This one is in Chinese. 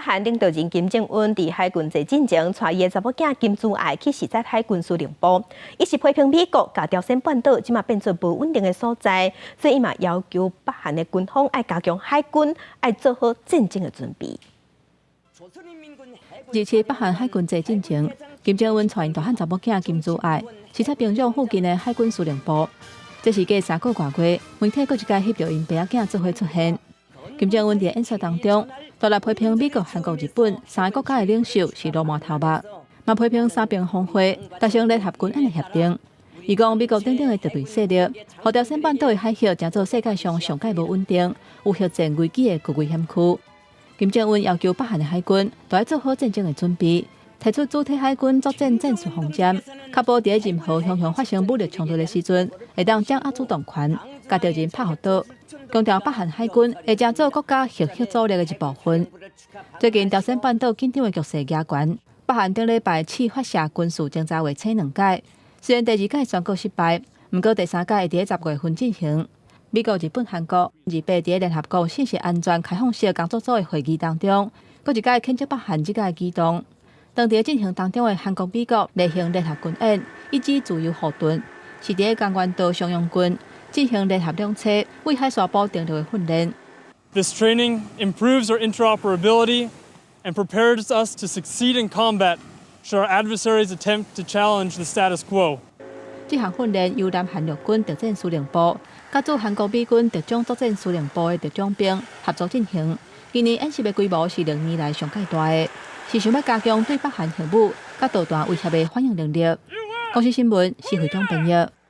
韩领导人金正恩伫海军坐进前，带伊的查某囝金珠爱去视察海军司令部，伊是批评美国甲朝鲜半岛即马变做不稳定的所在，所以伊嘛要求北韩的军方爱加强海军，爱做好战争的准备。27北韩海军坐进前，金正恩带因大汉查某囝金珠爱视察平壤附近的海军司令部。这是隔3个多月，媒体搁一届翕到因爸仔囝做伙出现。金正恩伫演说当中，大力批评美国、韩国、日本3个国家的领袖是罗马头目，嘛批评三边峰会达成联合军演的协定。伊讲美国等等的敌对势力，互朝鲜半岛的海峡成做世界上上界无稳定、有核战危机的巨危险区。金正恩要求北韩的海军都要做好战争的准备，提出主体海军作战战术方针，确保伫任何向发生武力冲突的时阵，会当掌握主动权，甲敌人拍互倒。强调北韩海军会成做国家核阻力的一部分。最近朝鲜半岛紧张的局势加悬，北韩顶礼拜试发射军事侦察卫星2届，虽然第2届宣告失败，不过第3届会伫10月份进行。美国、日本、韩国、日本伫联合国信息安全开放式工作组的会议当中，搁一届谴责北韩这届举动。当伫进行当中的韩国、美国例行联合军演，以及自由护盾，是伫江原道商用军进行联合两栖为海沙堡定着的训练。This training improves our interoperability and prepares us to succeed in combat should our adversaries attempt to challenge the status quo. 这项训练由南韩陆军特战司令部甲驻韩国美军特种作战司令部的特种兵合作进行。今年演习的规模是6年来上界大的，是想要加强对北韩核武甲导弹威胁的反应能力。公司新闻，是会长朋友。